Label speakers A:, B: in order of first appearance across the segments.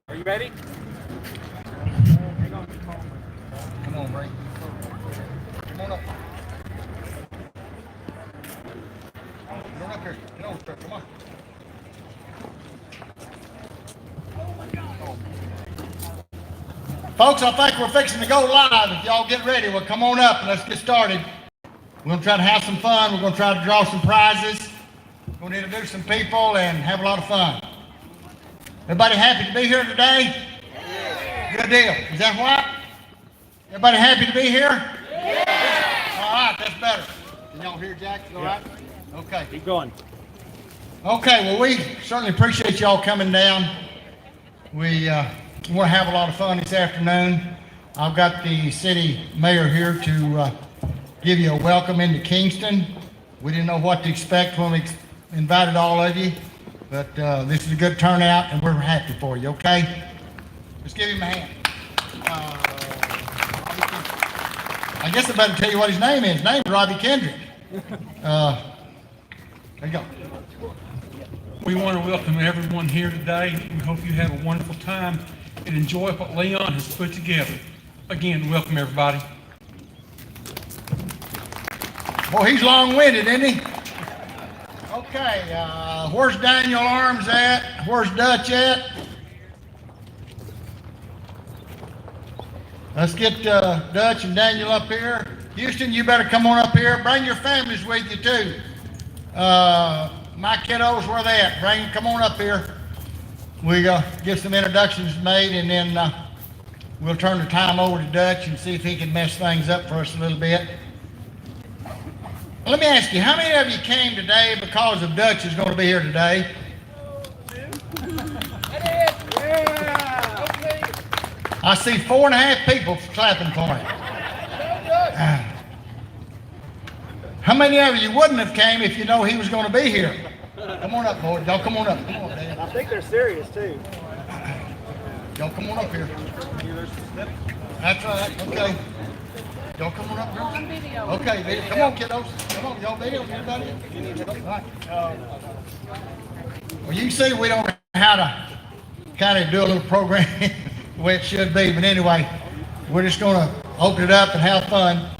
A: Are you ready?
B: Come on, Ray. Come on up. Come on up here. Come on, come on. Folks, I think we're fixing to go live. If y'all get ready, well, come on up and let's get started. We're going to try to have some fun. We're going to try to draw some prizes. We're going to introduce some people and have a lot of fun. Everybody happy to be here today? Yeah. Good deal. Is that right? Everybody happy to be here? Yeah. All right, that's better. Can y'all hear Jack? All right? Okay.
A: Keep going.
B: Okay, well, we certainly appreciate y'all coming down. We want to have a lot of fun this afternoon. I've got the city mayor here to give you a welcome into Kingston. We didn't know what to expect when we invited all of you, but this is a good turnout and we're happy for you, okay? Let's give him a hand. I guess I better tell you what his name is. His name is Robbie Kendrick. There you go.
C: We want to welcome everyone here today. We hope you have a wonderful time and enjoy what Leon has put together. Again, welcome everybody.
B: Well, he's long-winded, isn't he? Okay, where's Daniel Arms at? Where's Dutch at? Let's get Dutch and Daniel up here. Houston, you better come on up here. Bring your families with you, too. My kiddos, where they at? Come on up here. We get some introductions made, and then we'll turn the time over to Dutch and see if he can mess things up for us a little bit. Let me ask you, how many of you came today because of Dutch is going to be here today? I see 4.5 people clapping for him. How many of you wouldn't have came if you know he was going to be here? Come on up, boys. Y'all come on up. Come on, Dan.
A: I think they're serious too.
B: Y'all come on up here. That's right. Okay. Y'all come on up here.
D: On video.
B: Okay, video. Come on, kiddos. Come on, y'all video. Everybody. All right. Well, you can see we don't know how to kind of do a little program the way it should be, but anyway, we're just going to open it up and have fun.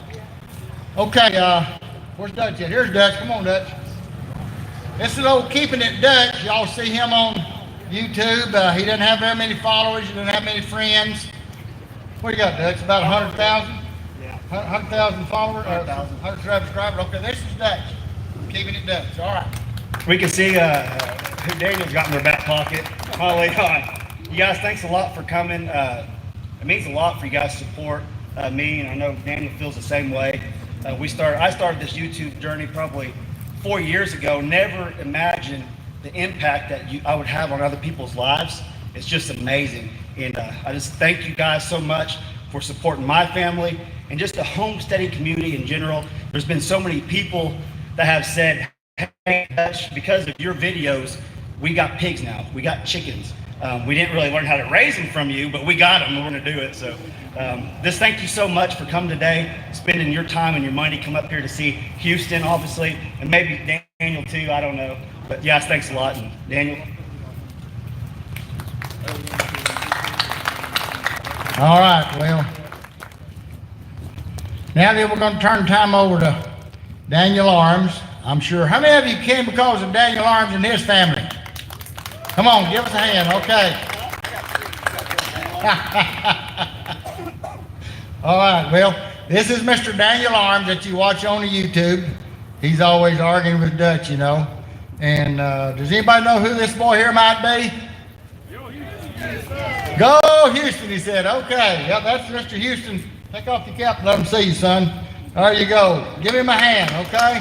B: Okay, where's Dutch at? Here's Dutch. Come on, Dutch. This is old Keeping It Dutch. Y'all see him on YouTube. He doesn't have very many followers. He doesn't have many friends. What do you got, Dutch? About 100,000?
A: Yeah.
B: 100,000 followers? 100 subscribers? Okay, this is Dutch. Keeping It Dutch. All right.
A: We can see who Daniel's got in their back pocket. Holly, you guys, thanks a lot for coming. It means a lot for you guys to support me, and I know Daniel feels the same way. I started this YouTube journey probably 4 years ago. Never imagined the impact that I would have on other people's lives. It's just amazing, and I just thank you guys so much for supporting my family and just the homesteading community in general. There's been so many people that have said, "Hey, Dutch, because of your videos, we got pigs now. We got chickens. We didn't really learn how to raise them from you, but we got them. We're going to do it." So just thank you so much for coming today, spending your time and your money, come up here to see Houston, obviously, and maybe Daniel too, I don't know. But yes, thanks a lot. And Daniel?
B: All right, well, now then we're going to turn time over to Daniel Arms. I'm sure. How many of you came because of Daniel Arms and his family? Come on, give us a hand, okay. All right, well, this is Mr. Daniel Arms that you watch on the YouTube. He's always arguing with Dutch, you know. And does anybody know who this boy here might be? Go Houston, he said. Okay, yep, that's Mr. Houston. Take off your cap and let him see you, son. There you go. Give him a hand, okay?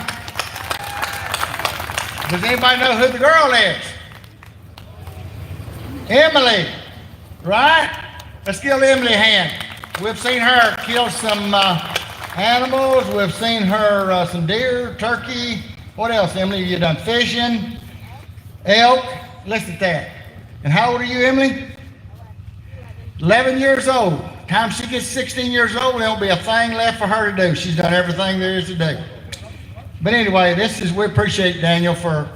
B: Does anybody know who the girl is? Emily, right? Let's give Emily a hand. We've seen her kill some animals. We've seen her some deer, turkey. What else, Emily? You done fishing, elk. Listen at that. And how old are you, Emily? 11 years old. Time she gets 16 years old, there'll be a thing left for her to do. She's done everything there is to do. But anyway, we appreciate Daniel for,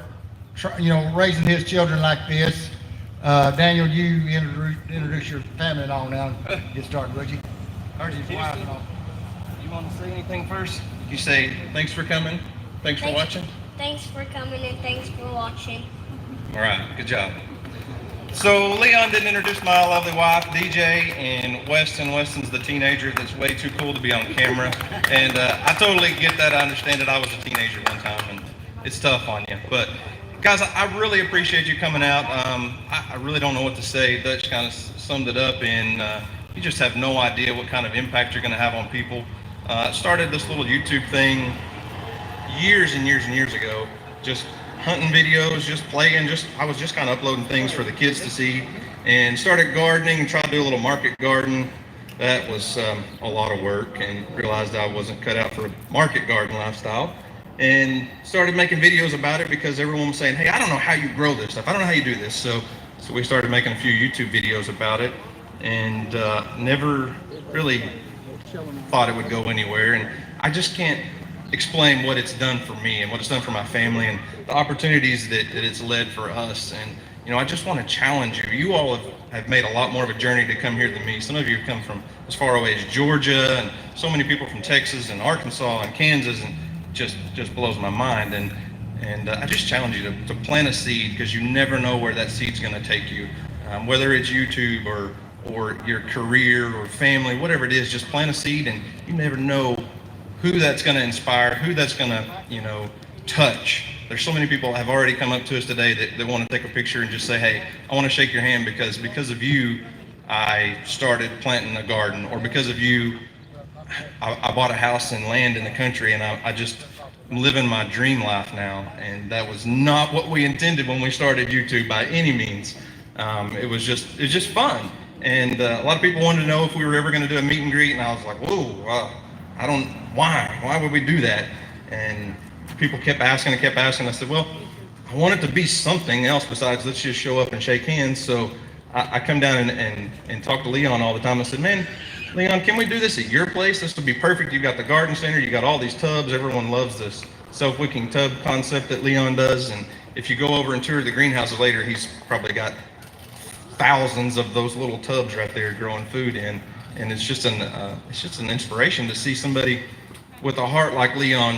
B: raising his children like this. Daniel, you introduce your family and all now and get started, would you? Heard his wife and all.
D: You want to say anything first? You say thanks for coming, thanks for watching.
E: Thanks for coming and thanks for watching.
D: All right, good job. So Leon didn't introduce my lovely wife, DJ, and Weston. Weston's the teenager that's way too cool to be on camera. And I totally get that. I understand it. I was a teenager one time, and it's tough on you. But guys, I really appreciate you coming out. I really don't know what to say. Dutch kind of summed it up in you just have no idea what kind of impact you're going to have on people. Started this little YouTube thing years and years and years ago, just hunting videos, just playing, I was just kind of uploading things for the kids to see, and started gardening and tried to do a little market garden. That was a lot of work, and realized I wasn't cut out for a market garden lifestyle, and started making videos about it because everyone was saying, hey, I don't know how you grow this stuff. I don't know how you do this. So we started making a few YouTube videos about it, and never really thought it would go anywhere. And I just can't explain what it's done for me and what it's done for my family and the opportunities that it's led for us. And I just want to challenge you. You all have made a lot more of a journey to come here than me. Some of you have come from as far away as Georgia, and so many people from Texas and Arkansas and Kansas, and just blows my mind. And I just challenge you to plant a seed, because you never know where that seed's going to take you. Whether it's YouTube or your career or family, whatever it is, just plant a seed, and you never know who that's going to inspire, who that's going to, touch. There's so many people have already come up to us today that want to take a picture and just say, hey, I want to shake your hand because of you, I started planting a garden, or because of you, I bought a house and land in the country, and I'm living my dream life now. And that was not what we intended when we started YouTube by any means. It was just fun. And a lot of people wanted to know if we were ever going to do a meet and greet, and I was like, whoa, why would we do that? And people kept asking. I said, well, I want it to be something else besides let's just show up and shake hands. So I come down and talk to Leon all the time. I said, man, Leon, can we do this at your place? This would be perfect. You got the garden center, you got all these tubs. Everyone loves this self-wicking tub concept that Leon does. And if you go over and tour the greenhouses later, he's probably got thousands of those little tubs right there growing food in. And it's just an inspiration to see somebody with a heart like Leon.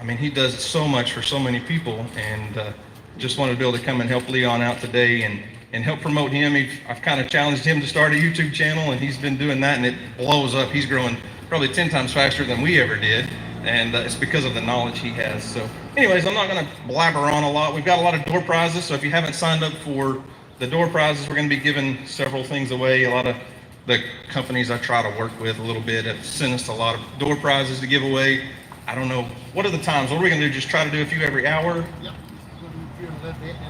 D: I mean, he does so much for so many people, and just wanted to be able to come and help Leon out today and help promote him. I've kind of challenged him to start a YouTube channel, and he's been doing that, and it blows up. He's growing probably 10 times faster than we ever did, and it's because of the knowledge he has. So anyways, I'm not going to blabber on a lot. We've got a lot of door prizes, so if you haven't signed up for the door prizes, we're going to be giving several things away. A lot of the companies I try to work with a little bit have sent us a lot of door prizes to give away. I don't know, what are the times? What are we going to do? Just try to do a few every hour?
B: Yeah.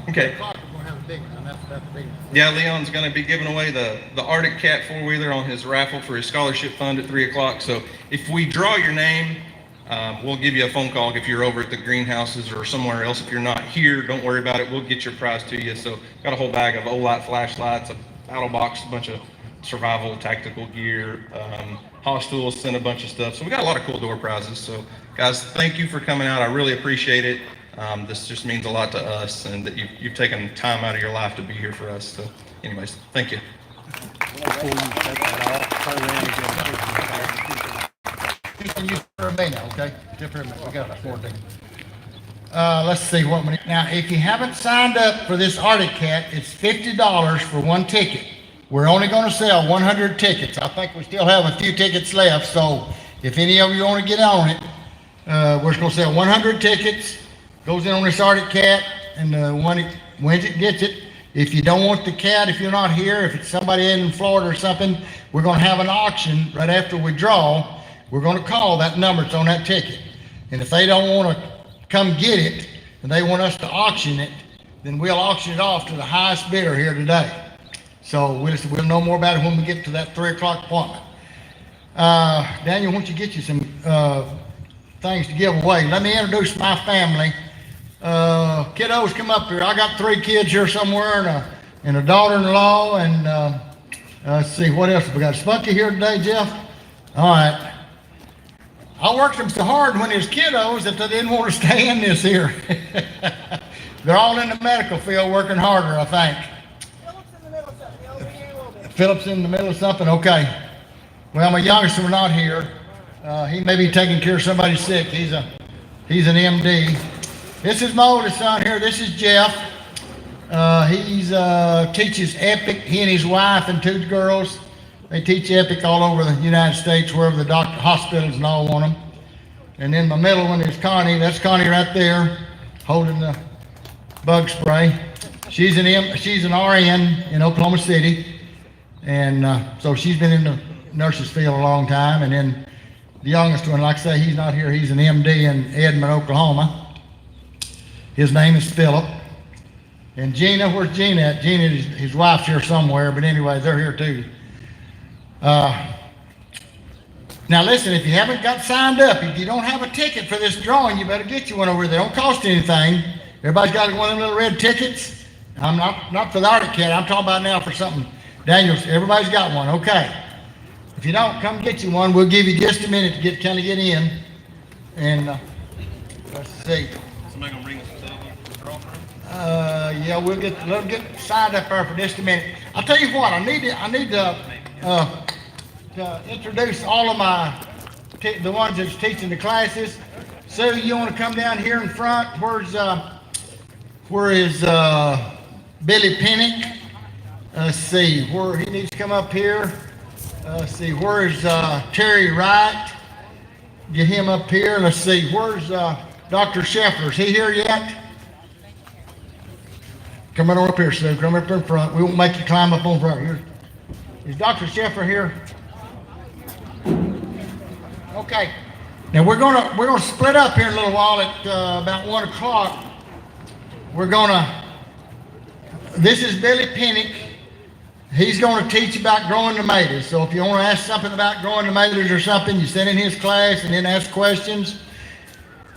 D: Okay.
B: We're gonna have a big one. That's the big one.
D: Yeah, Leon's going to be giving away the Arctic Cat 4-wheeler on his raffle for his scholarship fund at 3 o'clock. So if we draw your name, we'll give you a phone call if you're over at the greenhouses or somewhere else. If you're not here, don't worry about it. We'll get your prize to you. So got a whole bag of Olight flashlights, a battle box, a bunch of survival tactical gear. Hostels sent a bunch of stuff. So we got a lot of cool door prizes. So guys, thank you for coming out. I really appreciate it. This just means a lot to us, and that you've taken time out of your life to be here for us. So anyways, thank you.
B: And you for a minute, okay? Just for a minute. We got 14. Let's see what we now. If you haven't signed up for this Arctic Cat, it's $50 for one ticket. We're only going to sell 100 tickets. I think we still have a few tickets left. So if any of you want to get on it, we're going to sell 100 tickets. Goes in on this Arctic Cat, and wins it gets it. If you don't want the cat, if you're not here, if it's somebody in Florida or something, we're going to have an auction right after we draw. We're going to call that number that's on that ticket. And if they don't want to come get it, and they want us to auction it, then we'll auction it off to the highest bidder here today. So we'll know more about it when we get to that 3 o'clock appointment. Daniel, why don't you get you some things to give away? Let me introduce my family. Kiddos, come up here. I got 3 kids here somewhere, and a daughter-in-law, and let's see, what else? We got Spunky here today, Jeff? All right. I worked them so hard when they was kiddos that they didn't want to stay in this here. They're all in the medical field working harder, I think. Philip's in the middle of something, okay. Well, my youngest one's not here. He may be taking care of somebody sick. He's an MD. This is my oldest son here. This is Jeff. He's teaches Epic. He and his wife and two girls. They teach Epic all over the United States, wherever the hospitals and all want them. And then my middle one is Connie. That's Connie right there, holding the bug spray. She's an RN in Oklahoma City, and so she's been in the nurses field a long time. And then the youngest one, like I say, he's not here. He's an MD in Edmond, Oklahoma. His name is Philip. And Gina, where's Gina at? Gina, his wife's here somewhere, but anyway, they're here too. Now listen, if you haven't got signed up, if you don't have a ticket for this drawing, you better get you one over there. They don't cost anything. Everybody's got one of them little red tickets. I'm not for the Arctic Cat. I'm talking about now for something. Daniels, everybody's got one. Okay. If you don't, come get you one. We'll give you just a minute to kind of get in. And let's see.
D: Somebody gonna bring us a draw for him?
B: Yeah, let them get signed up there for just a minute. I'll tell you what. I need to introduce all of the ones that's teaching the classes. Sue, you want to come down here in front? Where is Billy Pennick? Let's see, where he needs to come up here. Let's see, where is Terry Wright? Get him up here. Let's see, where's Dr. Scheffler? Is he here yet? Come on up here, Sue. Come up in front. We won't make you climb up on front. Here. Is Dr. Scheffler here? Okay. Now we're gonna split up here in a little while at about 1 o'clock. This is Billy Pennick. He's going to teach about growing tomatoes. So if you want to ask something about growing tomatoes or something, you sit in his class and then ask questions.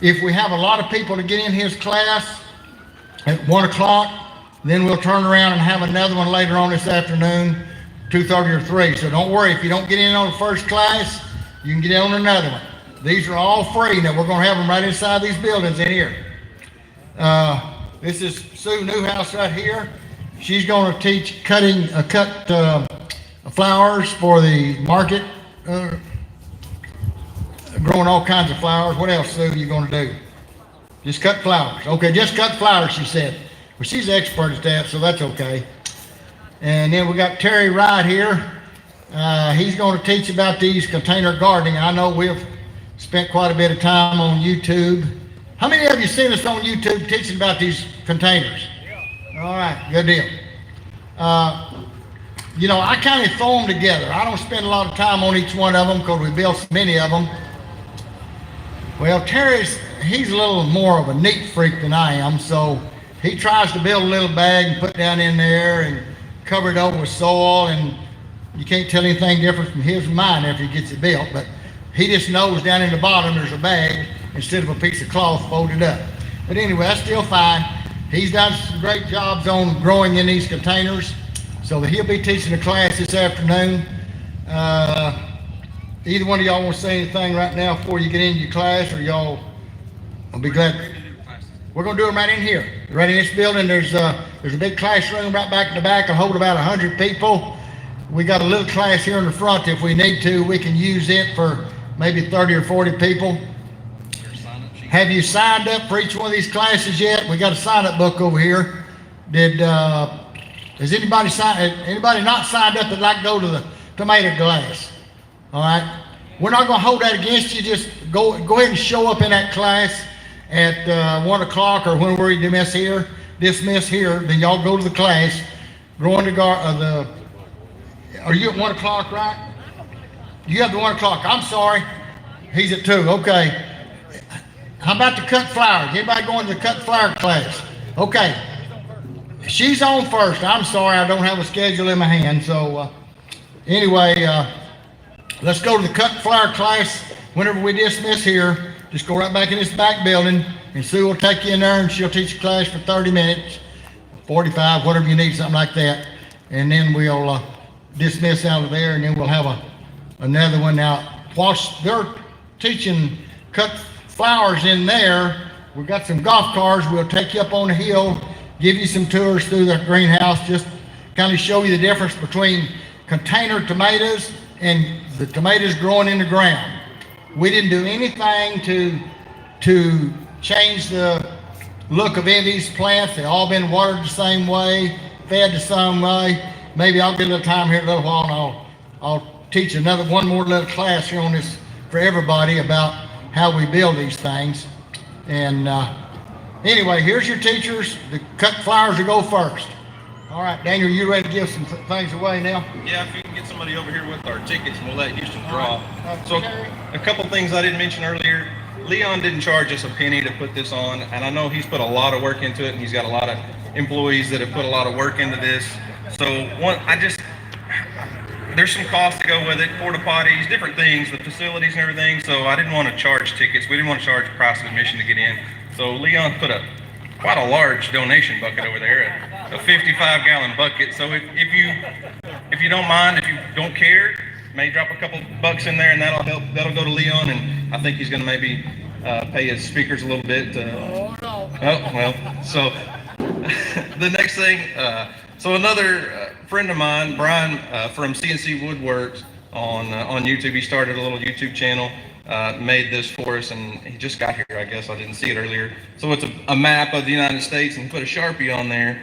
B: If we have a lot of people to get in his class at 1 o'clock, then we'll turn around and have another one later on this afternoon, 2:30 or 3. So don't worry, if you don't get in on the first class, you can get in on another one. These are all free. Now we're going to have them right inside these buildings in here. This is Sue Newhouse right here. She's going to teach cut flowers for the market, growing all kinds of flowers. What else, Sue, you going to do? Just cut flowers. Okay, just cut flowers, she said. Well, she's an expert at that, so that's okay. And then we got Terry Wright here. He's going to teach about these container gardening. I know we've spent quite a bit of time on YouTube. How many of you seen us on YouTube teaching about these containers? Yeah. All right, good deal. I kind of throw them together. I don't spend a lot of time on each one of them because we built so many of them. Well, he's a little more of a neat freak than I am, so he tries to build a little bag and put it down in there and cover it over with soil, and you can't tell anything different from his and mine after he gets it built, but he just knows down in the bottom there's a bag instead of a piece of cloth folded up. But anyway, that's still fine. He's done some great jobs on growing in these containers, so that he'll be teaching a class this afternoon. Either one of y'all want to say anything right now before you get into your class, or y'all will be glad? We're going to do them right in here. Right in this building, there's a big classroom right back in the back. It'll hold about 100 people. We got a little class here in the front. If we need to, we can use it for maybe 30 or 40 people. Have you signed up for each one of these classes yet? We got a sign-up book over here. Has anybody not signed up that'd like to go to the tomato class? All right. We're not going to hold that against you. Just go ahead and show up in that class at 1 o'clock or when we dismiss here. Then y'all go to the class. Are you at 1 o'clock, right? You have the 1 o'clock. I'm sorry. He's at 2. Okay. How about the cut flowers? Anybody going to the cut flower class? Okay. She's on first. I'm sorry, I don't have a schedule in my hand. So anyway, let's go to the cut flower class. Whenever we dismiss here, just go right back in this back building, and Sue will take you in there, and she'll teach the class for 30 minutes, 45, whatever you need, something like that. And then we'll dismiss out of there, and then we'll have another one. Now, whilst they're teaching cut flowers in there, we've got some golf cars. We'll take you up on the hill, give you some tours through the greenhouse, just kind of show you the difference between container tomatoes and the tomatoes growing in the ground. We didn't do anything to change the look of any of these plants. They all been watered the same way, fed the same way. Maybe I'll get a little time here in a little while and I'll teach one more little class here on this for everybody about how we build these things. And anyway, here's your teachers. The cut flowers to go first. All right, Daniel, you ready to give some things away now?
D: Yeah, if you can get somebody over here with our tickets, and we'll let Houston draw.
B: right.
D: So,
B: Okay.
D: a couple things I didn't mention earlier. Leon didn't charge us a penny to put this on, and I know he's put a lot of work into it, and he's got a lot of employees that have put a lot of work into this. So, there's some cost to go with it, porta potties, different things, the facilities and everything. So I didn't want to charge tickets. We didn't want to charge price of admission to get in. So Leon put quite a large donation bucket over there, a 55-gallon bucket. So if you don't mind, if you don't care, may drop a couple bucks in there, and that'll help. That'll go to Leon, and I think he's going to maybe pay his speakers a little bit.
B: Oh, no.
D: Oh well. So the next thing. So another friend of mine, Brian from CNC Woodworks on YouTube, he started a little YouTube channel, made this for us, and he just got here, I guess. I didn't see it earlier. So it's a map of the United States, and put a Sharpie on there.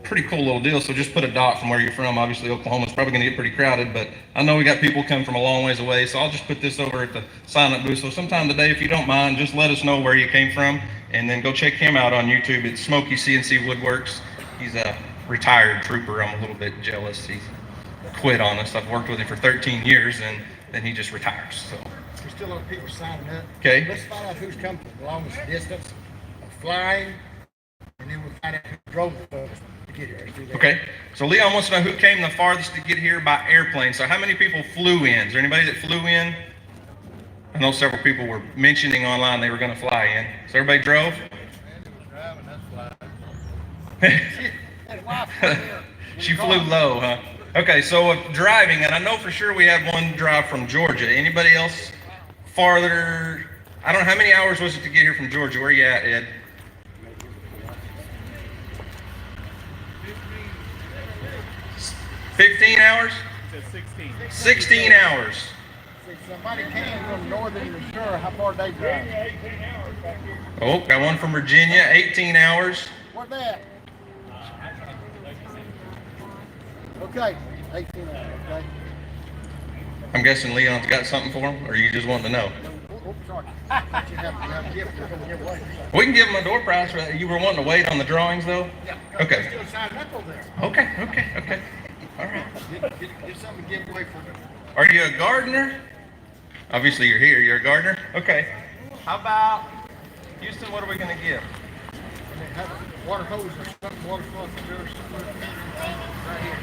D: Pretty cool little deal. So just put a dot from where you're from. Obviously, Oklahoma's probably going to get pretty crowded, but I know we got people coming from a long ways away, so I'll just put this over at the sign-up booth. So sometime today, if you don't mind, just let us know where you came from, and then go check him out on YouTube. It's Smokey CNC Woodworks. He's a retired trooper. I'm a little bit jealous. He's quit on us. I've worked with him for 13 years, and then he just retires. So.
B: There's still a lot of people signing up.
D: Okay.
B: Let's find out who's come the longest distance of flying, and then we'll find out who drove the furthest to get here. Let's do that.
D: Okay. So Leon wants to know who came the farthest to get here by airplane. So how many people flew in? Is there anybody that flew in? I know several people were mentioning online they were going to fly in. So everybody drove? She flew low, huh? Okay, so driving, and I know for sure we had one drive from Georgia. Anybody else farther? I don't know, how many hours was it to get here from Georgia? Where are you at, Ed? 15 hours? 16 hours.
B: If somebody came from northern Missouri, how far they drive?
D: Oh, got one from Virginia, 18 hours.
B: What's that? Okay, 18 hours, okay?
D: I'm guessing Leon's got something for him, or you just want to know?
B: Oh, sorry. You have a gift we're gonna give away.
D: We can give him a door prize. You were wanting to wait on the drawings, though?
B: Yeah.
D: Okay.
B: Still signing up over there.
D: Okay. All right.
B: Get something to give away for them.
D: Are you a gardener? Obviously, you're here. You're a gardener? Okay. How about, Houston, what are we going to give?
B: Have a water hose or something, water flush or something. Right here.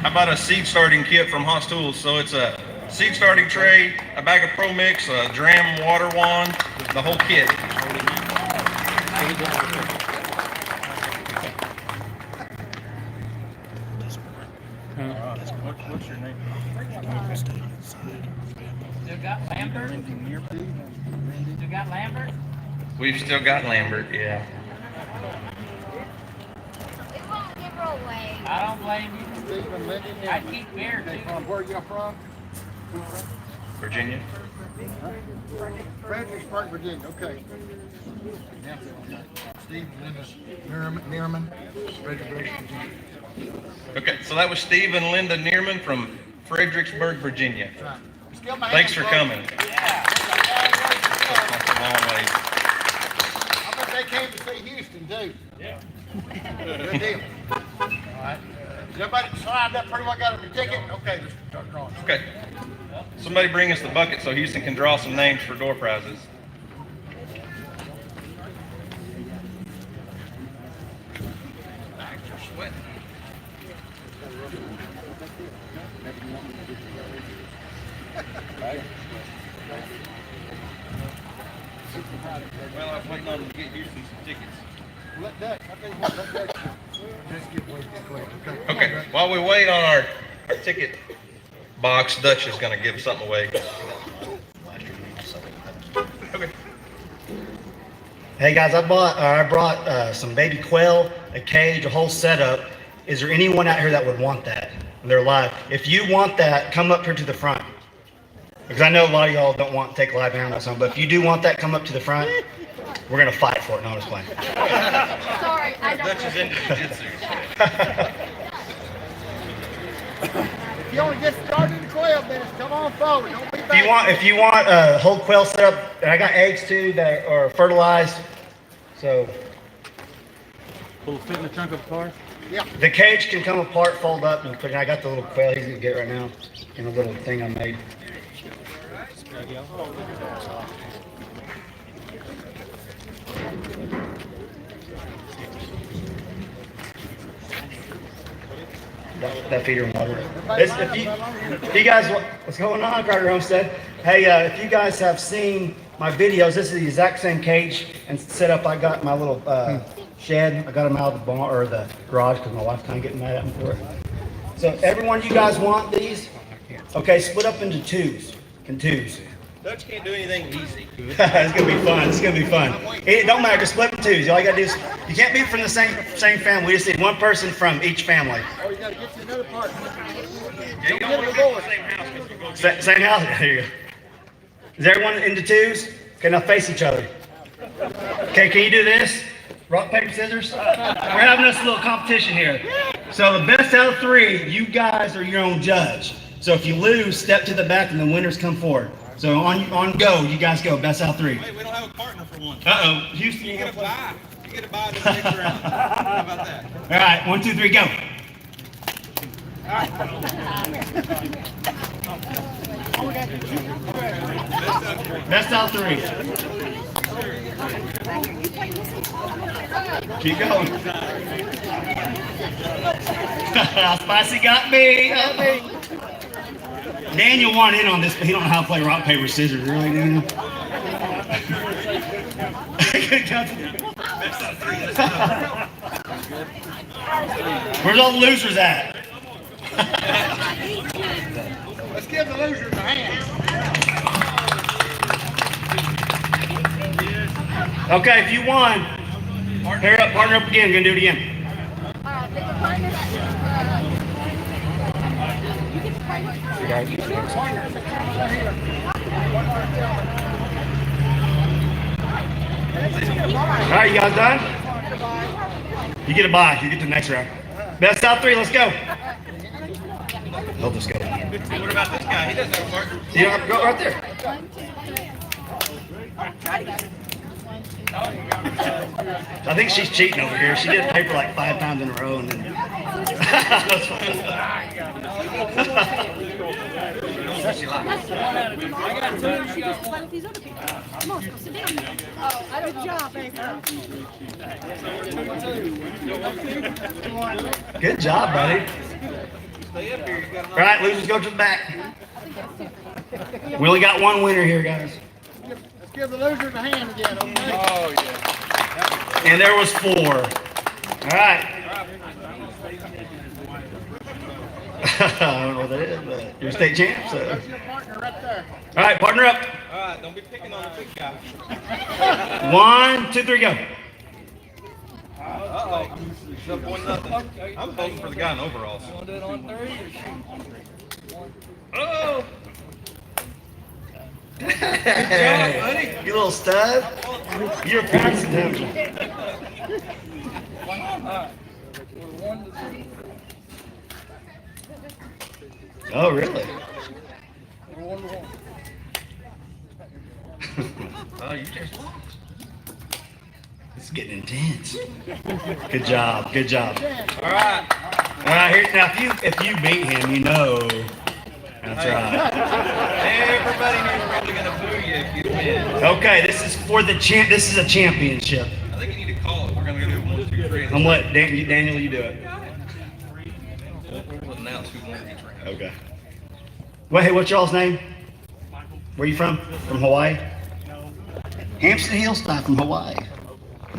D: How about a seed starting kit from Haas Tools? So it's a seed starting tray, a bag of Pro Mix, a Dram water wand, the whole kit. What's your name?
F: Still got Lambert? Still got Lambert?
D: We've still got Lambert, yeah.
E: We won't give her away.
F: I don't blame you.
B: Stephen Linden.
F: I keep beer too.
B: Where you from?
D: Virginia?
B: Fredericksburg, Virginia, okay. Steve Linden, Nearman, Fredericksburg, Virginia.
D: Okay, so that was Steve and Linda Neerman from Fredericksburg, Virginia.
B: Right. Give my
D: Thanks for
B: hand,
D: coming. That's a long way.
B: I bet they came to see Houston too. Yeah. Good deal. All right. Everybody signed up pretty well, got a ticket? Okay, let's start drawing.
D: Okay. Somebody bring us the bucket so Houston can draw some names for door prizes. You're sweating. Well, I was waiting on them to get Houston some tickets.
B: Let that, I think what, let that, just give away this quick, okay?
D: Okay, while we wait on our ticket box, Dutch is going to give something away. Okay.
A: Hey guys, I brought some baby quail, a cage, a whole setup. Is there anyone out here that would want that? They're live. If you want that, come up here to the front. Because I know a lot of y'all don't want to take live animals home, but if you do want that, come up to the front. We're going to fight for it. No, I'm just playing.
E: Sorry, I don't.
D: Dutch is into jiu-jitsu.
B: If you want to get started in the quail business, come on forward. Don't be
A: If you want a whole quail setup, and I got eggs too that are fertilized. So
F: Will it fit in the trunk of the car?
A: the cage can come apart, fold up, and put. I got the little quail he's gonna get right now in a little thing I made. That feeder and water. If you guys, what's going on, Carter Homestead? Hey, if you guys have seen my videos, this is the exact same cage and setup. I got my little shed. I got them out of the barn or the garage because my wife's kind of getting mad at me for it. So everyone, you guys want these? Okay, split up into twos.
D: Dutch can't do anything easy.
A: It's gonna be fun. It's gonna be fun. It don't matter. Just split in twos. All you gotta do is you can't be from the same family. We just need one person from each family.
B: Oh, you got to get to another part.
D: Yeah, you don't want to be in the same house because you go
A: Same house. There you go. Is everyone into twos? Okay, now face each other. Okay, can you do this? Rock, paper, scissors? We're having this little competition here. So the best out of three, you guys are your own judge. So if you lose, step to the back and the winners come forward. So on go, you guys go. Best out of three.
D: Wait, we don't have a partner for one.
A: Uh-oh. Houston,
D: You get a bye. You get a bye to the next round. How about that?
A: All right, 1, 2, 3, go. Best out of three. Keep going. Spicy got me. Daniel wanted in on this, but he don't know how to play rock, paper, scissors. Really, Daniel? Where's all the losers at?
B: Let's give the losers a hand.
A: Okay, if you won, partner up again. We're gonna do it again. All right, you guys done? You get a bye. You get to the next round. Best out of three. Let's go. Help us go.
D: What about this guy? He doesn't have a partner.
A: You don't go right there. I think she's cheating over here. She did paper like 5 times in a row, and then. That's funny.
E: Good job, baby.
A: Good job, buddy. All right, losers go to the back. We only got one winner here, guys.
B: Let's give the losers a hand again, okay?
D: Oh, yeah.
A: And there was 4. All right. I don't know what that is, but you're state champ, so.
B: That's your partner right there.
A: All right, partner up.
D: All right, don't be picking on the big guy.
A: 1, 2, 3, go.
D: Uh-oh. It's up 1-0. I'm voting for the guy in overalls.
F: Want to do it on 3 or
D: Oh!
A: Hey, you little stud. You're practicing, haven't you? Oh, really?
D: Oh, you just
A: It's getting intense. Good job. Good job.
D: All right.
A: All right, here now. If you beat him, you know. That's right.
D: Everybody here is probably going to boo you if you win.
A: Okay, this is for the champ. This is a championship.
D: I think you need to call it. We're going to do 1, 2, 3.
A: I'm what Daniel, you do it.
D: We'll announce who won each round.
A: Okay. Well, hey, what's y'all's name? Where you from? From Hawaii? Hampstead Hill style from Hawaii.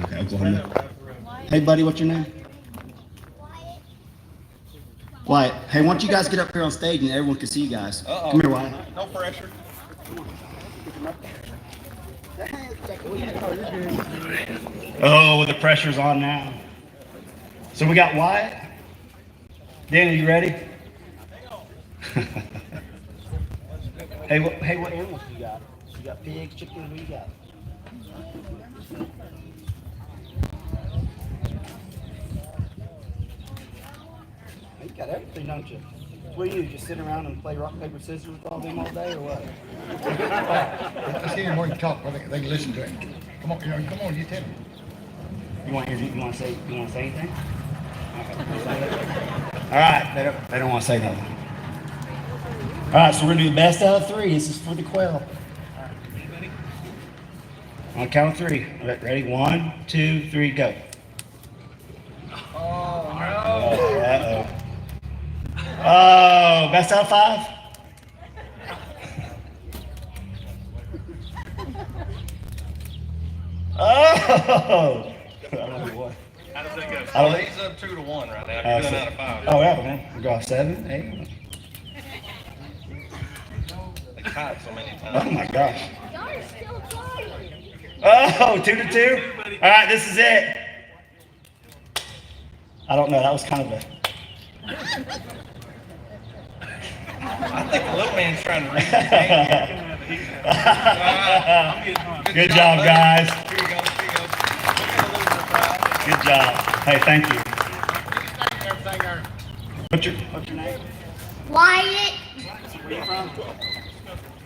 A: Okay, Oklahoma. Hey, buddy, what's your name? Wyatt. Hey, why don't you guys get up here on stage and everyone can see you guys?
D: Uh-oh.
A: Come here, Wyatt.
D: No pressure.
A: Oh, the pressure's on now. So we got Wyatt, Daniel, you ready? Hey, what animals do you got? You got pigs, chickens, what do you got? You got everything, don't you? What do you do? Just sit around and play rock, paper, scissors with all them all day, or what?
B: Let's hear more you talk, they can listen to it. Come on, come on, you tell me.
A: You want to say anything? All right, they don't want to say nothing. All right, so we're gonna do the best out of three. This is for the quail. On count of three. All right, ready? 1, 2, 3, go. Uh-oh. Oh, best out of 5? Oh! I don't know what.
D: How does that go?
A: I don't-
D: He's up 2-1 right now. You're doing out of 5.
A: Oh, yeah, man. We got 7, 8.
D: They tied so many
A: Oh
D: times.
A: my gosh.
E: Y'all are still playing.
A: Oh, 2-2. All right, this is it. I don't know. That was kind of a.
D: I think the little man's trying to read the game.
A: Good job, guys.
D: Here you go. Here you go.
A: Good job. Hey, thank you.
B: Everything there.
A: What's your name?
E: Wyatt,
A: Where you from?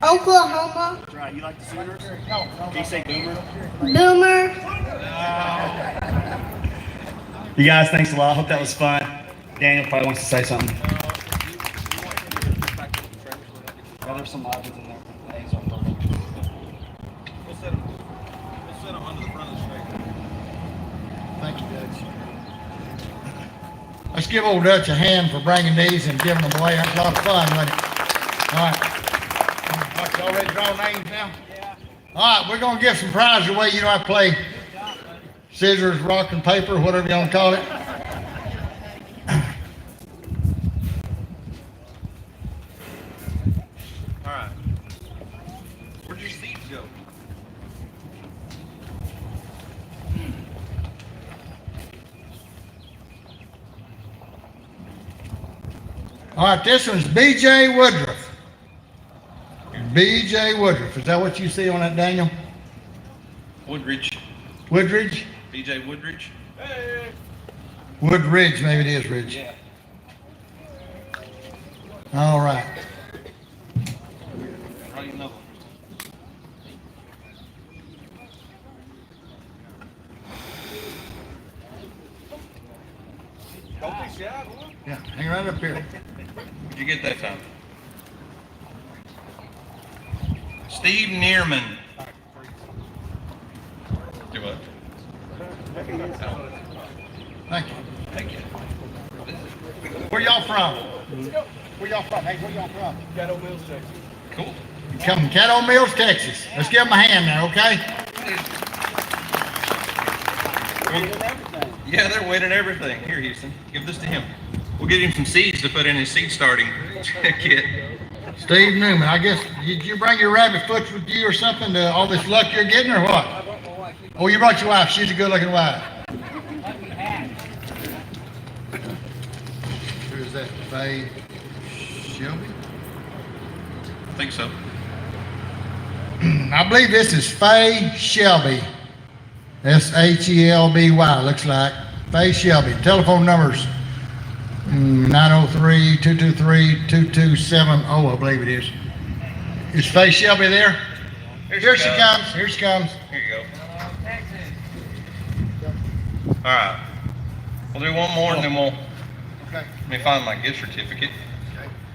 E: Oklahoma,
A: Right. You like the Sooners? Can you say Boomer?
E: Boomer.
A: You guys, thanks a lot. Hope that was fun. Daniel probably wants to say something. Yeah, there's some lodges in there. Names on them.
D: We'll set them under the front of the street.
B: Thank you, Dutch. Let's give old Dutch a hand for bringing these and giving them away. That's a lot of fun, wasn't it? All right. Y'all ready to draw names now? Yeah. All right, we're going to give some prizes away. You know, I play scissors, rock, and paper, whatever you want to call it.
D: All right. Where'd your seats go?
B: All right, this one's B.J. Woodruff. B.J. Woodruff. Is that what you see on that, Daniel?
D: Woodridge.
B: Woodridge?
D: BJ Woodridge.
B: Woodridge, maybe it is Ridge.
D: Yeah.
B: All right.
D: How do you know? Don't be shy, boy.
B: Yeah, hang right up here.
D: What'd you get that time? Steve Neerman. Do what?
B: Thank you.
D: Thank you.
B: Where y'all from? Where y'all from? Hey, where y'all from?
D: Cool.
B: You come from Caddo Mills, Texas. Let's give them a hand now, okay?
D: Yeah, they're winning everything. Here, Houston, give this to him. We'll get him some seeds to put in his seed starting kit.
B: Steve Newman, I guess, did you bring your rabbit foot with you or something to all this luck you're getting or what? Oh, you brought your wife. She's a good looking wife. Who is that? Faye Shelby?
D: I think so.
B: I believe this is Faye Shelby. S-H-E-L-B-Y, looks like. Faye Shelby. Telephone numbers 903-223-2270, I believe it is. Is Faye Shelby there? Here she comes. Here she comes.
D: Here you go. All right. We'll do one more and then we'll,
B: Okay.
D: let me find my gift certificate.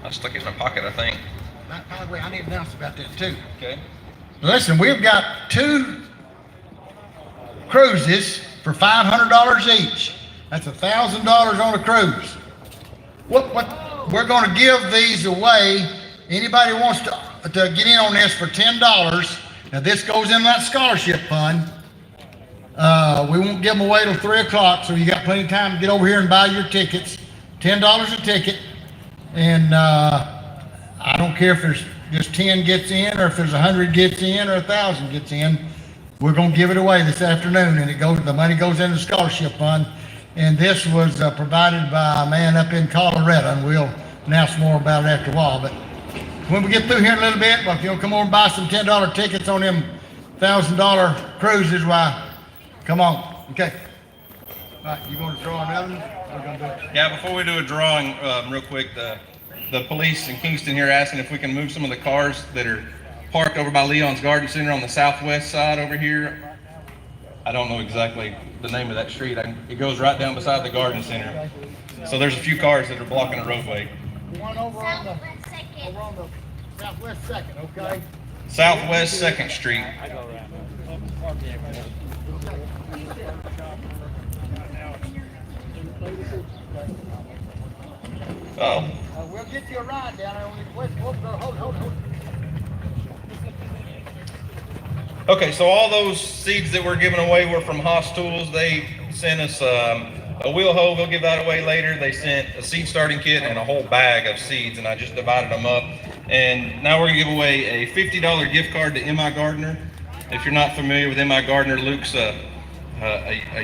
D: I stuck it in my pocket, I think.
B: By the way, I need to announce about that too.
D: Okay.
B: Listen, we've got 2 cruises for $500 each. That's $1,000 on a cruise. What we're going to give these away. Anybody wants to get in on this for $10. Now this goes in that scholarship fund. We won't give them away till 3 o'clock, so you got plenty of time to get over here and buy your tickets. $10 a ticket, and I don't care if there's just 10 gets in, or if there's 100 gets in, or 1,000 gets in. We're going to give it away this afternoon, and the money goes in the scholarship fund. And this was provided by a man up in Colorado, and we'll announce more about it after a while. But when we get through here in a little bit, well, if you'll come over and buy some $10 tickets on them $1,000 cruises, why, come on. Okay. All right, you going to draw another one? We're gonna do it.
D: Yeah, before we do a drawing, real quick, the police in Kingston here asking if we can move some of the cars that are parked over by Leon's Garden Center on the southwest side over here. I don't know exactly the name of that street. It goes right down beside the garden center. So there's a few cars that are blocking the roadway.
B: One over on the
E: Southwest Second.
B: southwest second, okay?
D: Southwest 2nd Street. Oh,
B: We'll get you a ride down there. Hold.
D: okay, so all those seeds that we're giving away were from Haas Tools. They sent us a wheel hoe. We'll give that away later. They sent a seed starting kit and a whole bag of seeds, and I just divided them up. And now we're gonna give away a $50 gift card to M.I. Gardner. If you're not familiar with M.I. Gardner, Luke's a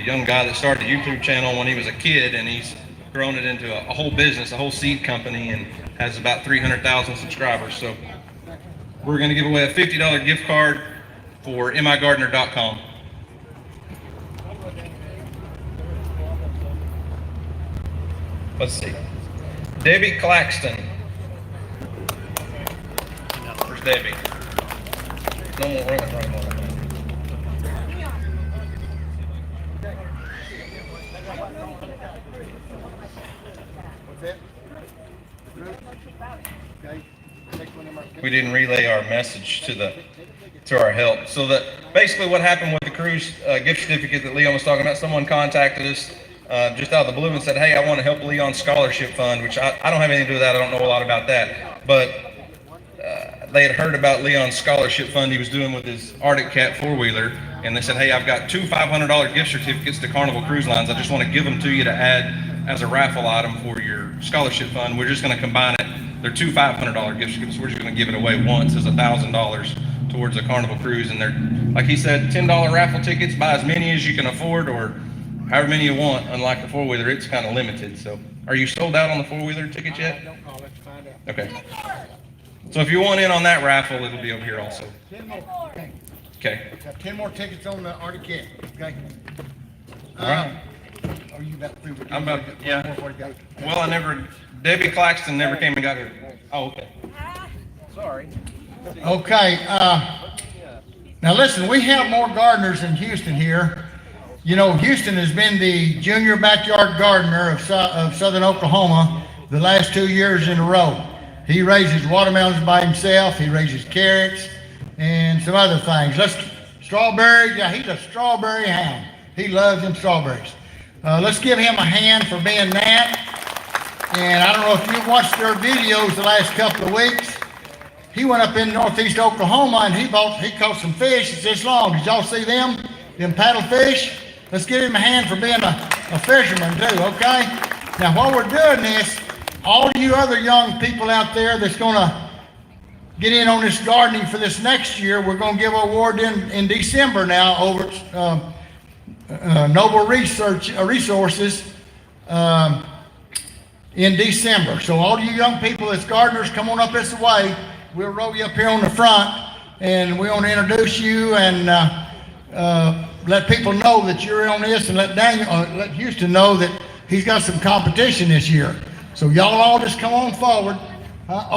D: young guy that started a YouTube channel when he was a kid, and he's grown it into a whole business, a whole seed company, and has about 300,000 subscribers. So we're gonna give away a $50 gift card for migardner.com. Let's see. Debbie Claxton. Where's Debbie? No more running right now.
B: What's that? Okay. Next one,
D: We didn't relay our message to our help. So that basically what happened with the cruise gift certificate that Leon was talking about, someone contacted us just out of the blue and said, hey, I want to help Leon's scholarship fund, which I don't have anything to do with that. I don't know a lot about that. But they had heard about Leon's scholarship fund he was doing with his Arctic Cat four-wheeler. And they said, hey, I've got two $500 gift certificates to Carnival Cruise Lines. I just want to give them to you to add as a raffle item for your scholarship fund. We're just going to combine it. They're two $500 gift certificates. We're just going to give it away once as $1,000 towards a Carnival cruise. And they're, like he said, $10 raffle tickets. Buy as many as you can afford, or however many you want. Unlike the four-wheeler, it's kind of limited. So are you sold out on the four-wheeler tickets yet?
B: I don't know. Let's find out.
D: Okay. So if you want in on that raffle, it'll be over here also.
B: 10 more. Okay.
D: Okay.
B: Got 10 more tickets on the Arctic Cat. Okay.
D: All right.
B: Are you about through with
D: I'm about,
B: One
D: yeah.
B: more, what do you got?
D: Well, Debbie Claxton never came and got her. Oh, okay.
B: Okay, now listen, we have more gardeners in Houston here. You know, Houston has been the junior backyard gardener of Southern Oklahoma the last 2 years in a row. He raises watermelons by himself, he raises carrots, and some other things. Strawberries, yeah, he's a strawberry hound. He loves them strawberries. Let's give him a hand for being that. And I don't know if you've watched their videos the last couple of weeks. He went up in northeast Oklahoma and he caught some fish that's this long. Did y'all see them? Them paddlefish? Let's give him a hand for being a fisherman too, okay? Now while we're doing this, all you other young people out there that's gonna get in on this gardening for this next year, we're gonna give an award in December now over Noble Resources in December. So all you young people that's gardeners, come on up this way. We'll roll you up here on the front, and we want to introduce you and let people know that you're on this, and let Houston know that he's got some competition this year. So y'all all just come on forward. Now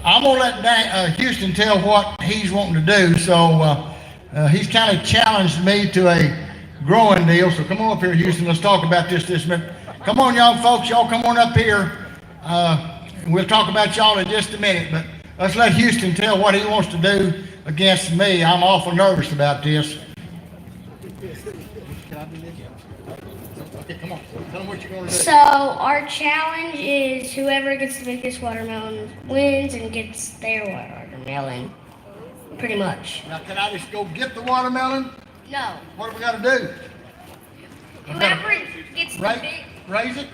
B: I'm gonna let Houston tell what he's wanting to do. So he's kind of challenged me to a growing deal. So come on up here, Houston. Let's talk about this minute. Come on, young folks. Y'all come on up here. We'll talk about y'all in just a minute, but let's let Houston tell what he wants to do against me. I'm awful nervous about this. Okay, come on. Tell them what you're going to do.
E: So our challenge is whoever gets the biggest watermelon wins and gets their watermelon, pretty much.
B: Now, can I just go get the watermelon?
E: No.
B: What do we got to do?
E: Whoever gets the
B: Raise it?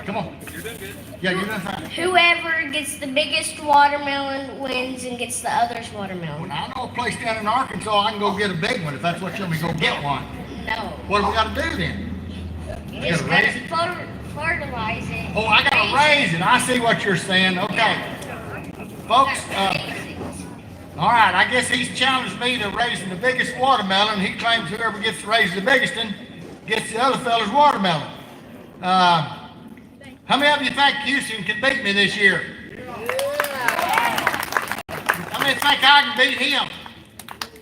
B: Come on. You're doing good. Yeah, you're doing fine.
E: whoever gets the biggest watermelon wins and gets the other's watermelon.
B: Well, I know a place down in Arkansas I can go get a big one if that's what you want me to go get one.
E: No.
B: What do we gotta do then?
E: You
B: We
E: just
B: gotta raise
E: gotta
B: it?
E: fertilize it.
B: Oh, I gotta raise it. I see what you're saying. Okay. Folks, all right, I guess he's challenged me to raising the biggest watermelon. He claims whoever gets to raise the biggest one gets the other fella's watermelon. How many of you think Houston can beat me this year? How many think I can beat him?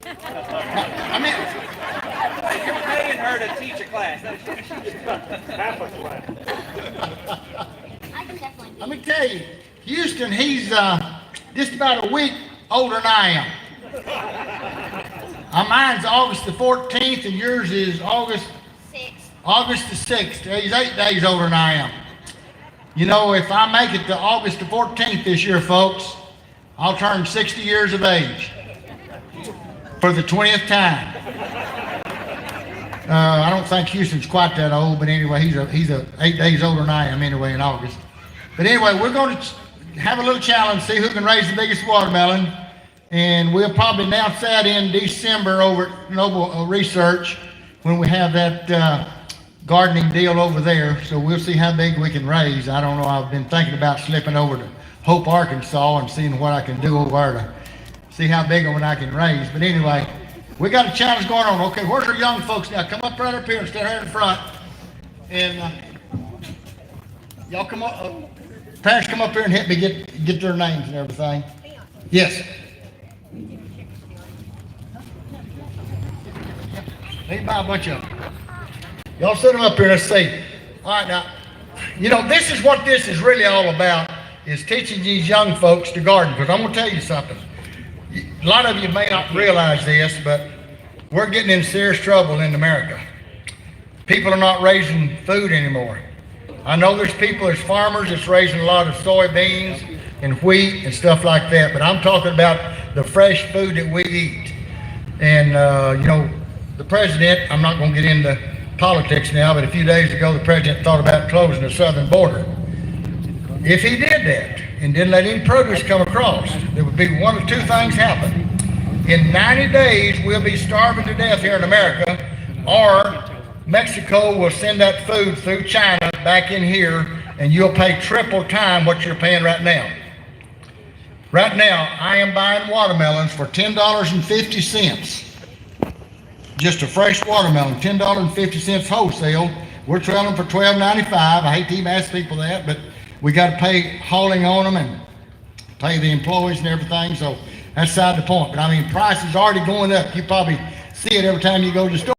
B: I mean,
F: You're paying her to teach a class.
E: I can definitely
B: let me tell you, Houston, he's just about a week older than I am. Mine's August the 14th, and yours is August the 6th. He's 8 days older than I am. You know, if I make it to August the 14th this year, folks, I'll turn 60 years of age for the 20th time. I don't think Houston's quite that old, but anyway, he's 8 days older than I am anyway in August. But anyway, we're going to have a little challenge, see who can raise the biggest watermelon, and we'll probably announce that in December over at Noble Research when we have that gardening deal over there. So we'll see how big we can raise. I don't know. I've been thinking about slipping over to Hope, Arkansas, and seeing what I can do over there to see how big of one I can raise. But anyway, we got a challenge going on. Okay, where's our young folks now? Come up right up here and stand here in front. And y'all come up. Parents, come up here and help me get their names and everything. Yes. They buy a bunch of them. Y'all sit them up here. Let's see. All right, now, you know, this is what this is really all about, is teaching these young folks to garden. Because I'm going to tell you something. A lot of you may not realize this, but we're getting in serious trouble in America. People are not raising food anymore. I know there's people, there's farmers that's raising a lot of soybeans and wheat and stuff like that, but I'm talking about the fresh food that we eat. And, you know, the president, I'm not going to get into politics now, but a few days ago, the president thought about closing the southern border. If he did that and didn't let any produce come across, there would be one of two things happen. In 90 days, we'll be starving to death here in America, or Mexico will send that food through China back in here, and you'll pay triple time what you're paying right now. Right now, I am buying watermelons for $10.50. Just a fresh watermelon, $10.50 wholesale. We're selling them for $12.95. I hate to even ask people that, but we got to pay hauling on them and pay the employees and everything, so that's beside the point. But I mean, price is already going up. You probably see it every time you go to the store.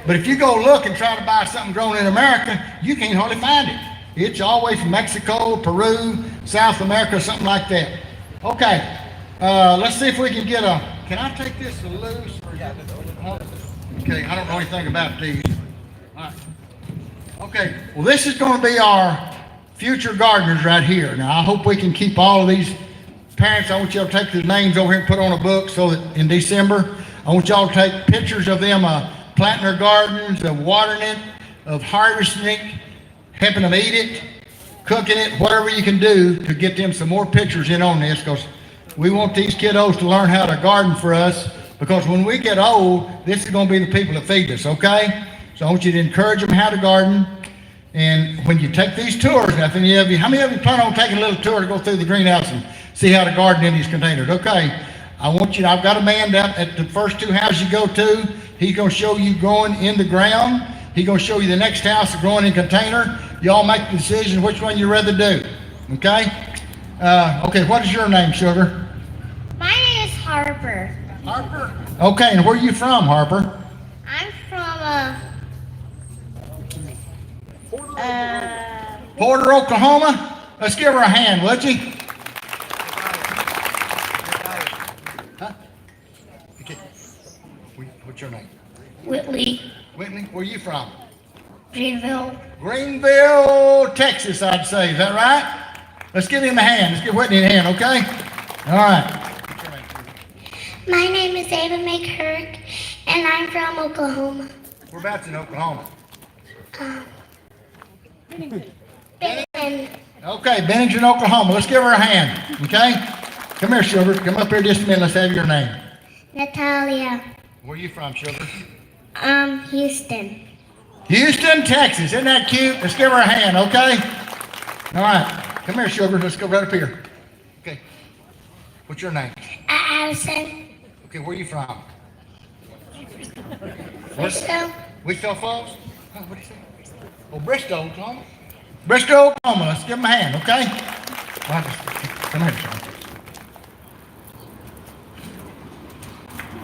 B: But if you go look and try to buy something grown in America, you can't hardly find it. It's all the way from Mexico, Peru, South America, something like that. Okay, let's see if we can get a, can I take this loose? Okay, I don't know anything about these. All right. Okay, well, this is going to be our future gardeners right here. Now, I hope we can keep all of these parents. I want y'all to take their names over here and put on a book so that in December, I want y'all to take pictures of them planting their gardens, of watering it, of harvesting it, helping them eat it, cooking it, whatever you can do to get them some more pictures in on this, because we want these kiddos to learn how to garden for us, because when we get old, this is going to be the people that feed us, okay? So I want you to encourage them how to garden. And when you take these tours, now, if any of you, how many of you plan on taking a little tour to go through the greenhouse and see how to garden in these containers? Okay, I want you, I've got a man down at the first two houses you go to. He's going to show you growing in the ground. He's going to show you the next house growing in container. Y'all make the decision which one you'd rather do, okay? Okay, what is your name, sugar?
E: My name is Harper.
B: Harper? Okay, and where are you from, Harper?
E: I'm from
B: Porter, Oklahoma? Let's give her a hand, would you? Huh? Okay. What's your name?
E: Whitley,
B: Whitney, where are you from?
E: Greenville.
B: Greenville, Texas, I'd say. Is that right? Let's give him a hand. Let's give Whitney a hand, okay? All right.
E: My name is Ava McHurk, and I'm from Oklahoma.
B: Whereabouts in Oklahoma?
E: And
B: Okay, Bennington, Oklahoma. Let's give her a hand, okay? Come here, Sugar. Come up here just a minute. Let's have your name.
E: Natalia.
B: Where are you from, Sugar?
E: Houston.
B: Houston, Texas. Isn't that cute? Let's give her a hand, okay? All right. Come here, sugar. Let's go right up here. Okay. What's your name?
E: Addison.
B: Okay, where are you from?
E: Bristol.
B: Wichita Falls? Huh, what did you say? Oh, Bristol, Oklahoma. Bristol, Oklahoma. Let's give them a hand, okay? Well, come here, son.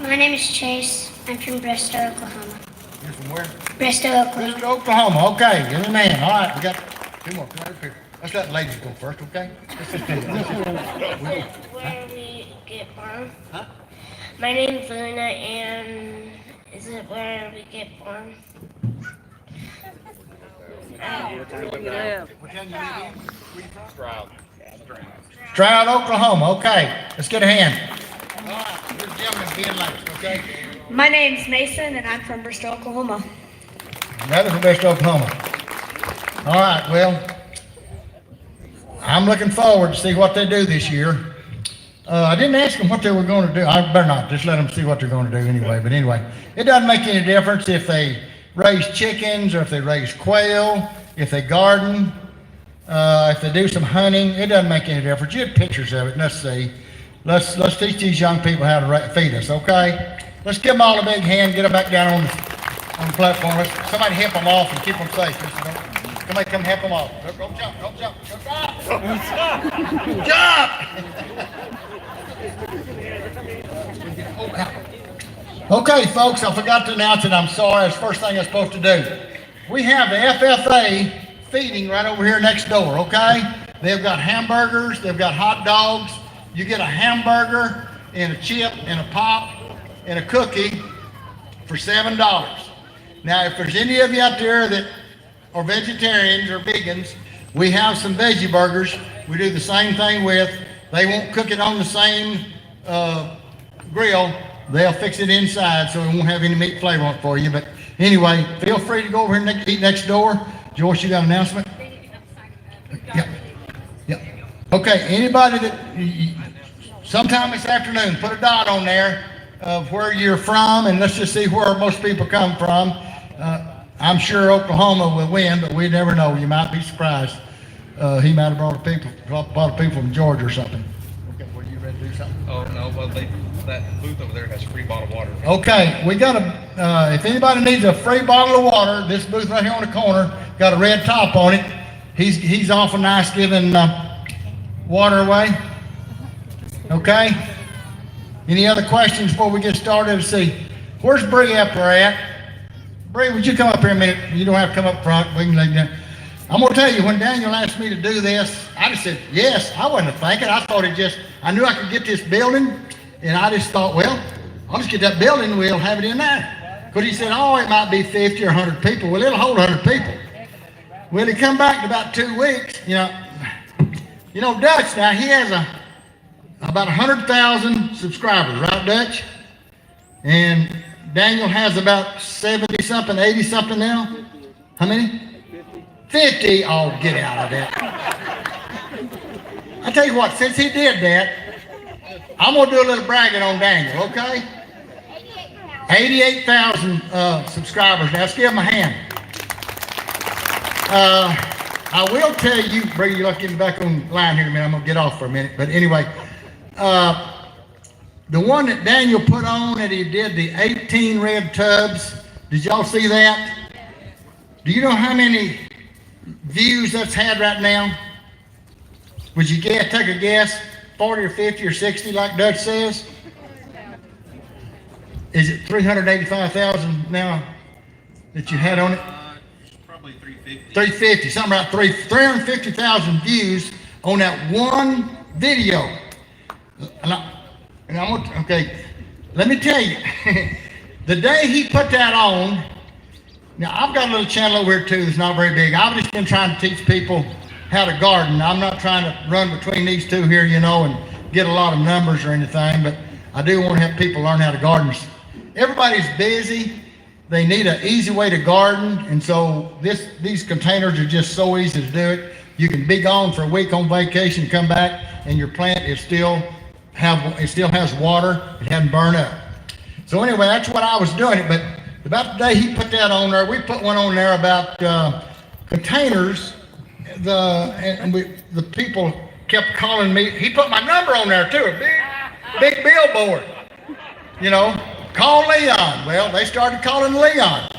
E: My name is Chase. I'm from Bristol, Oklahoma.
B: You're from where?
E: Bristol, Oklahoma.
B: Bristol, Oklahoma. Okay, give me a man. All right, we got two more. Come right up here. Let's let ladies go first, okay? Let's just do that.
E: Where we get born?
B: Huh?
E: My name's Luna, and is it where we get born?
B: What town you live in? Where you from? Stroud, Oklahoma. Okay, let's get a hand. All right, this gentleman being last, okay?
G: My name's Mason, and I'm from Bristol, Oklahoma.
B: That is from Bristol, Oklahoma. All right, well, I'm looking forward to see what they do this year. I didn't ask them what they were going to do. I better not. Just let them see what they're going to do anyway. But anyway, it doesn't make any difference if they raise chickens or if they raise quail, if they garden, if they do some hunting. It doesn't make any difference. You get pictures of it, and let's see. Let's teach these young people how to feed us, okay? Let's give them all a big hand. Get them back down on the platform. Somebody help them off and keep them safe. Somebody come help them off. Go jump, go jump, go jump. Jump! Okay, folks, I forgot to announce it. I'm sorry. It's the first thing I'm supposed to do. We have the FFA feeding right over here next door, okay? They've got hamburgers. They've got hot dogs. You get a hamburger and a chip and a pop and a cookie for $7. Now, if there's any of you out there that are vegetarians or vegans, we have some veggie burgers. We do the same thing with. They won't cook it on the same grill. They'll fix it inside so it won't have any meat flavor on it for you. But anyway, feel free to go over here and eat next door. Joyce, you got an announcement? Yep. Yep. Okay, anybody that, sometime this afternoon, put a dot on there of where you're from, and let's just see where most people come from. I'm sure Oklahoma will win, but we never know. You might be surprised. He might have brought a people from Georgia or something. Okay, were you ready to do something?
D: Oh, no, well, that booth over there has free bottled water.
B: Okay, we got if anybody needs a free bottle of water, this booth right here on the corner, got a red top on it. He's awful nice giving water away. Okay? Any other questions before we get started? Let's see. Where's Bree up there at? Bree, would you come up here a minute? You don't have to come up front. We can lay down. I'm going to tell you, when Daniel asked me to do this, I just said, yes. I wasn't thinking. I thought I knew I could get this building, and I just thought, well, I'll just get that building and we'll have it in there. Because he said, oh, it might be 50 or 100 people. Well, it'll hold 100 people. Well, he come back in about 2 weeks, you know, Dutch now, he has about 100,000 subscribers, right, Dutch? And Daniel has about 70-something, 80-something now. How many? 50. Oh, get out of that. I tell you what, since he did that, I'm going to do a little bragging on Daniel, okay? 88,000 subscribers. Now, let's give him a hand. I will tell you, Brady, you're getting back on line here in a minute. I'm going to get off for a minute. But anyway, the one that Daniel put on that he did, the 18 red tubs, did y'all see that? Do you know how many views that's had right now? Would you take a guess? 40 or 50 or 60 like Dutch says? Is it 385,000 now that you had on it?
D: Probably 350.
B: 350, something about 350,000 views on that one video. Okay, let me tell you, the day he put that on, now I've got a little channel over here too that's not very big. I've just been trying to teach people how to garden. I'm not trying to run between these two here, and get a lot of numbers or anything, but I do want to help people learn how to garden. Everybody's busy. They need an easy way to garden, and so these containers are just so easy to do it. You can be gone for a week on vacation, come back, and your plant is still has water. It hasn't burned up. So anyway, that's what I was doing it. But About the day he put that on there, we put one on there about containers. The people kept calling me. He put my number on there too, a big billboard. You know, call Leon. Well, they started calling Leon.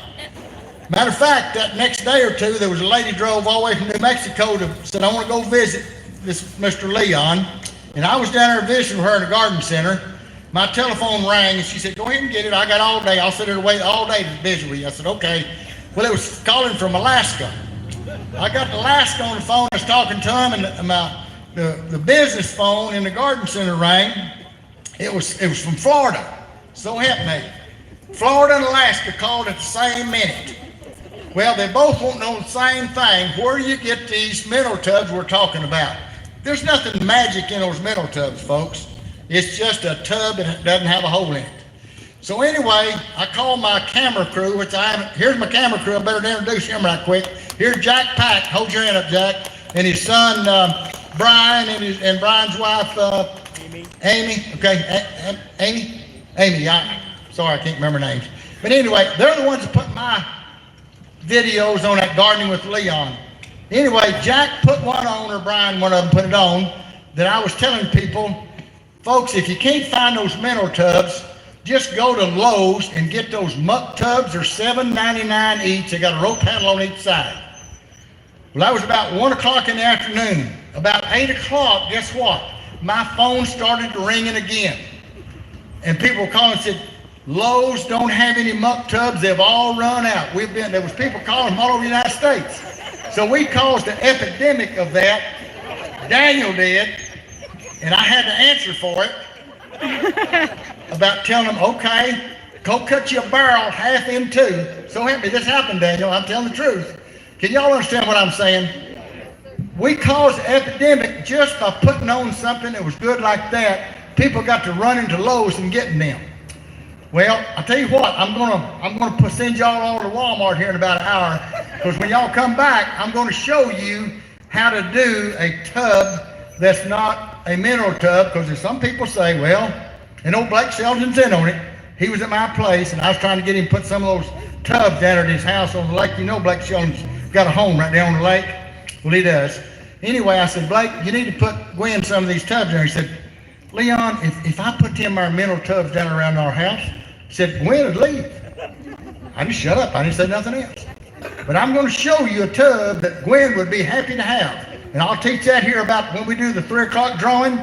B: Matter of fact, that next day or two, there was a lady drove all the way from New Mexico said, I want to go visit this Mr. Leon. And I was down there visiting her in the garden center. My telephone rang and she said, go ahead and get it. I got all day. I'll sit here and wait all day to visit with you. I said, okay. Well, it was calling from Alaska. I got Alaska on the phone. I was talking to him, and the business phone in the garden center rang. It was from Florida. So help me. Florida and Alaska called at the same minute. Well, they both want to know the same thing. Where do you get these mineral tubs we're talking about? There's nothing magic in those mineral tubs, folks. It's just a tub that doesn't have a hole in it. So anyway, I called my camera crew, here's my camera crew. I better introduce him right quick. Here's Jack Pack. Hold your hand up, Jack. And his son, Brian, and Brian's wife, Amy. Okay, Amy? Amy, sorry, I can't remember names. But anyway, they're the ones that put my videos on that Gardening with Leon. Anyway, Jack put one on, or Brian, one of them put it on, that I was telling people, folks, if you can't find those mineral tubs, just go to Lowe's and get those muck tubs. They're $7.99 each. They got a rope handle on each side. Well, that was about 1 o'clock in the afternoon. About 8 o'clock, guess what? My phone started ringing again. And people were calling and said, Lowe's don't have any muck tubs. They've all run out. There was people calling from all over the United States. So we caused an epidemic of that. Daniel did. And I had to answer for it. About telling them, okay, go cut your barrel half in two. So help me, this happened, Daniel. I'm telling the truth. Can y'all understand what I'm saying? We caused an epidemic just by putting on something that was good like that. People got to run into Lowe's and getting them. Well, I'll tell you what, I'm gonna send y'all all to Walmart here in about an hour, because when y'all come back, I'm gonna show you how to do a tub that's not a mineral tub, because there's some people say, well, and old Blake Sheldon's in on it. He was at my place, and I was trying to get him to put some of those tubs down at his house on the lake. You know Blake Sheldon's got a home right down on the lake. Well, he does. Anyway, I said, Blake, you need to put Gwen some of these tubs down. He said, Leon, if I put them our mineral tubs down around our house, he said, Gwen would leave. I just shut up. I didn't say nothing else. But I'm going to show you a tub that Gwen would be happy to have. And I'll teach that here about when we do the 3 o'clock drawing.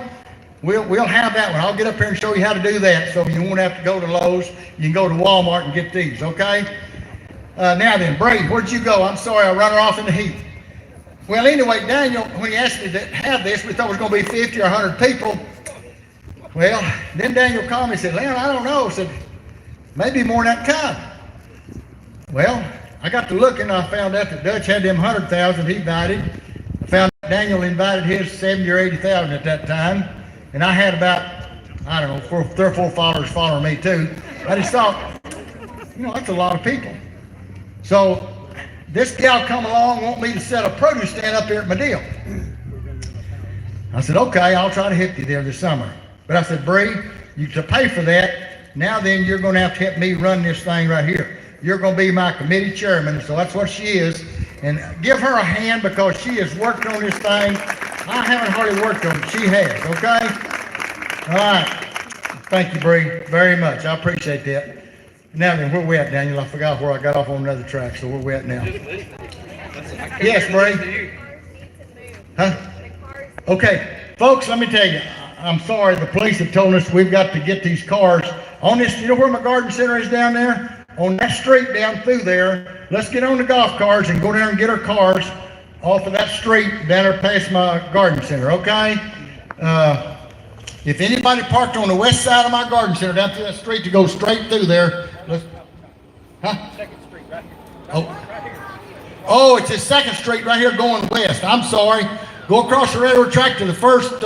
B: We'll have that one. I'll get up here and show you how to do that, so you won't have to go to Lowe's. You can go to Walmart and get these, okay? Now then, Brady, where'd you go? I'm sorry, I run her off in the heat. Well, anyway, Daniel, when he asked me to have this, we thought it was going to be 50 or 100 people. Well, then Daniel called me and said, Leon, I don't know. I said, maybe more than that come. Well, I got to looking, and I found out that Dutch had them 100,000 he invited. I found out Daniel invited his 70 or 80,000 at that time. And I had about, I don't know, 3 or 4 followers following me too. I just thought, that's a lot of people. So this gal come along, want me to set a produce stand up here at my deal. I said, okay, I'll try to help you there this summer. But I said, Bree, to pay for that, now then you're going to have to help me run this thing right here. You're going to be my committee chairman, so that's what she is. And give her a hand, because she has worked on this thing. I haven't hardly worked on it. She has, okay? All right. Thank you, Bree, very much. I appreciate that. Now then, where we at, Daniel? I forgot where I got off on another track, so where we at now? Yes, Bree? Huh? Okay. Folks, let me tell you, I'm sorry, the police have told us we've got to get these cars on this. You know where my garden center is down there? On that street down through there. Let's get on the golf carts and go down and get our cars off of that street down there past my garden center, okay? If anybody parked on the west side of my garden center down through that street to go straight through there, Second Street right here. Oh, it's the 2nd Street right here going west. I'm sorry. Go across the railroad track to the first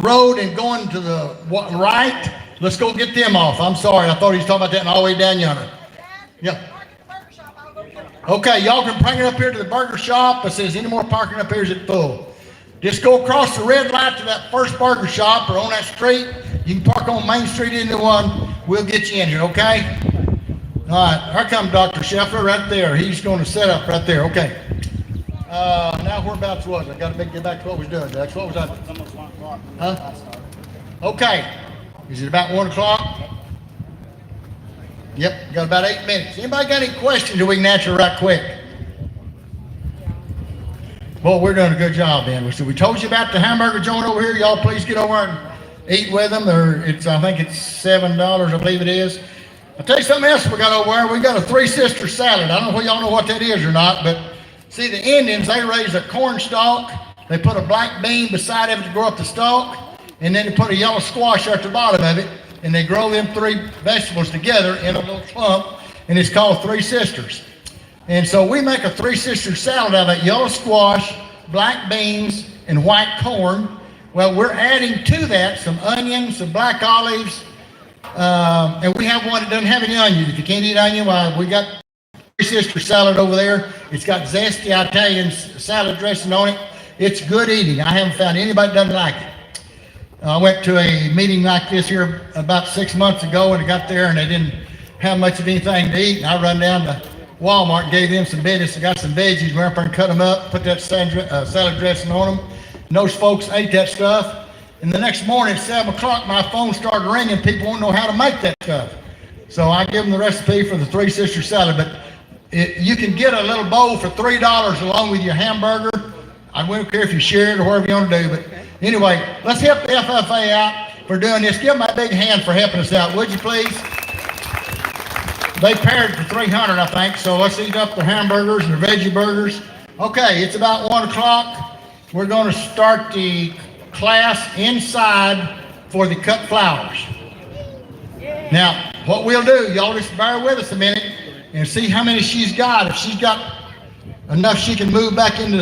B: road and going to the right. Let's go get them off. I'm sorry. I thought he was talking about that all the way down yonder. Yeah. Okay, y'all can bring it up here to the burger shop. It says any more parking up here is it full. Just go across the red light to that first burger shop or on that street. You can park on Main Street into one. We'll get you in here, okay? All right, here comes Dr. Scheffler right there. He's going to set up right there. Okay. Now whereabouts was I? Got to get back to what we was doing. That's what was I?
A: It's almost 1 o'clock.
B: Huh? Okay. Is it about 1 o'clock? Yep, got about 8 minutes. Anybody got any questions that we can answer right quick? Well, we're doing a good job, then. So we told you about the hamburger joint over here. Y'all please get over and eat with them. I think it's $7, I believe it is. I'll tell you something else we got over there. We got a Three Sisters salad. I don't know if y'all know what that is or not, but see, the Indians, they raise a corn stalk. They put a black bean beside it to grow up the stalk, and then they put a yellow squash at the bottom of it, and they grow them 3 vegetables together in a little clump, and it's called Three Sisters. And so we make a Three Sisters salad out of that yellow squash, black beans, and white corn. Well, we're adding to that some onions, some black olives, and we have one that doesn't have any onions. If you can't eat onion, well, we got Three Sisters salad over there. It's got zesty Italian salad dressing on it. It's good eating. I haven't found anybody that doesn't like it. I went to a meeting like this here about 6 months ago, and I got there and they didn't have much of anything to eat. And I run down to Walmart and gave them some business. I got some veggies, went up there and cut them up, put that salad dressing on them. And those folks ate that stuff. And the next morning at 7 o'clock, my phone started ringing. People want to know how to make that stuff. So I give them the recipe for the Three Sisters salad. But you can get a little bowl for $3 along with your hamburger. I don't care if you share it or whatever you want to do. But anyway, let's help the FFA out for doing this. Give them a big hand for helping us out, would you please? They paired for 300, I think. So let's eat up the hamburgers and the veggie burgers. Okay, it's about 1 o'clock. We're going to start the class inside for the cut flowers. Now, what we'll do, y'all just bear with us a minute and see how many she's got. If she's got enough, she can move back into